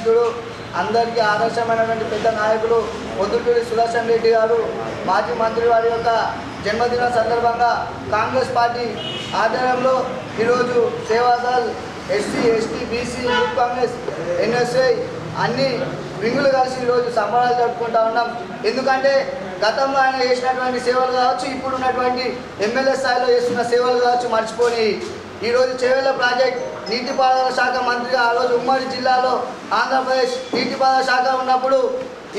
సుపరిచితుడు, అందరికీ ఆదర్శమైనటువంటి పెద్ద నాయకులు పొద్దుటూరి సుదర్శన్ రెడ్డి గారు మాజీ మంత్రి వారి యొక్క జన్మదిన సందర్భంగా కాంగ్రెస్ పార్టీ ఆధ్వర్యంలో ఈరోజు Seva Dal, SC, ST, BC, youth Congress, NSI అన్ని వింగులు కలిసి ఈరోజు సంబరాలు జరుపుకుంటా ఉన్నాం. ఎందుకంటే గతంలో ఆయన చేసినటువంటి సేవలు కావచ్చు, ఇప్పుడు ఉన్నటువంటి ఎమ్మెల్యే స్థాయిలో చేస్తున్న సేవలు కావచ్చు మర్చిపోయి ఈరోజు చేవెళ్ళ ప్రాజెక్ట్ నీటిపారుదల శాఖ మంత్రిగా ఆ రోజు ఉమ్మడి జిల్లాలో ఆంధ్రప్రదేశ్ నీటిపారుదల శాఖ ఉన్నప్పుడు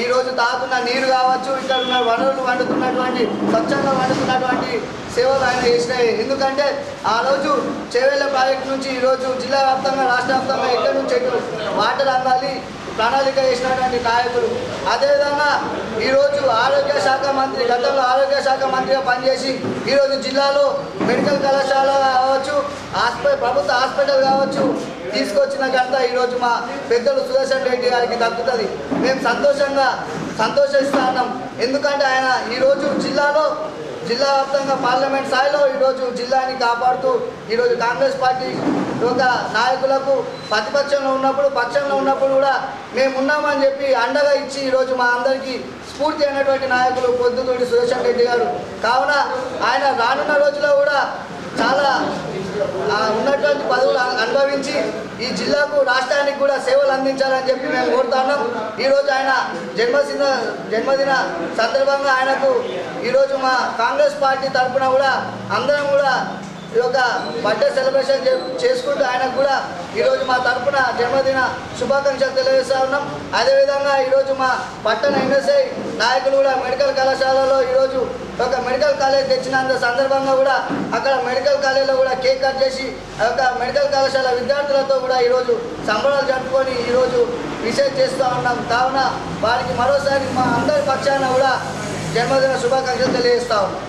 ఈరోజు తాగుతున్న నీరు కావచ్చు, ఇక్కడ ఉన్న వనరులు వండుతున్నటువంటి స్వచ్ఛంగా వండుతున్నటువంటి సేవలు ఆయన చేసినాయి. ఎందుకంటే ఆ రోజు చేవెళ్ళ ప్రాజెక్టు నుంచి ఈరోజు జిల్లా వ్యాప్తంగా, రాష్ట్ర వ్యాప్తంగా ఎక్కడి నుంచి ఎటు వాటర్ అందాలి ప్రణాళిక చేసినటువంటి నాయకులు. అదేవిధంగా ఈరోజు ఆరోగ్య శాఖ మంత్రి, గతంలో ఆరోగ్య శాఖ మంత్రిగా పనిచేసి ఈరోజు జిల్లాలో మెడికల్ కళాశాల కావచ్చు, ప్రభుత్వ హాస్పిటల్ కావచ్చు తీసుకొచ్చిన ఘనత ఈరోజు మా పెద్దలు సుదర్శన్ రెడ్డి గారికి దక్కుతుంది. మేము సంతోషిస్తా ఉన్నాం. ఎందుకంటే ఆయన ఈరోజు జిల్లా వ్యాప్తంగా పార్లమెంట్ స్థాయిలో ఈరోజు జిల్లాని కాపాడుతూ ఈరోజు కాంగ్రెస్ పార్టీ ఒక నాయకులకు ప్రతిపక్షంలో ఉన్నప్పుడు, పక్షంలో ఉన్నప్పుడు కూడా మేము ఉన్నామని చెప్పి అండగా ఇచ్చి ఈరోజు మా అందరికీ స్ఫూర్తి అయినటువంటి నాయకులు పొద్దుటూరి సుదర్శన్ రెడ్డి గారు. కావున ఆయన రానున్న రోజుల్లో కూడా చాలా ఉన్నటువంటి పదవులు అనుభవించి ఈ జిల్లాకు, రాష్ట్రానికి కూడా సేవలు అందించాలని చెప్పి మేము కోరుతున్నాం. ఈరోజు ఆయన జన్మదిన సందర్భంగా ఆయనకు ఈరోజు మా కాంగ్రెస్ పార్టీ తరఫున కూడా అందరం కూడా ఈ యొక్క బర్త్డే సెలబ్రేషన్ చేసుకుంటూ ఆయనకు కూడా ఈరోజు మా తరఫున జన్మదిన శుభాకాంక్షలు తెలియజేస్తూ ఉన్నాం. అదేవిధంగా ఈరోజు మా పట్టణ ఎన్ఎస్ఐ నాయకులు కూడా మెడికల్ కళాశాలలో ఈరోజు ఒక మెడికల్ కాలేజ్ తెచ్చినంత సందర్భంగా కూడా అక్కడ మెడికల్ కాలేజీలో కూడా కేక్ కట్ చేసి ఆ యొక్క మెడికల్ కళాశాల విద్యార్థులతో కూడా ఈరోజు సంబరాలు జరుపుకొని ఈరోజు విషయం చేస్తూ ఉన్నాం. కావున వారికి మరోసారి మా అందరి పక్షాన కూడా జన్మదిన శుభాకాంక్షలు తెలియజేస్తా ఉన్నాం.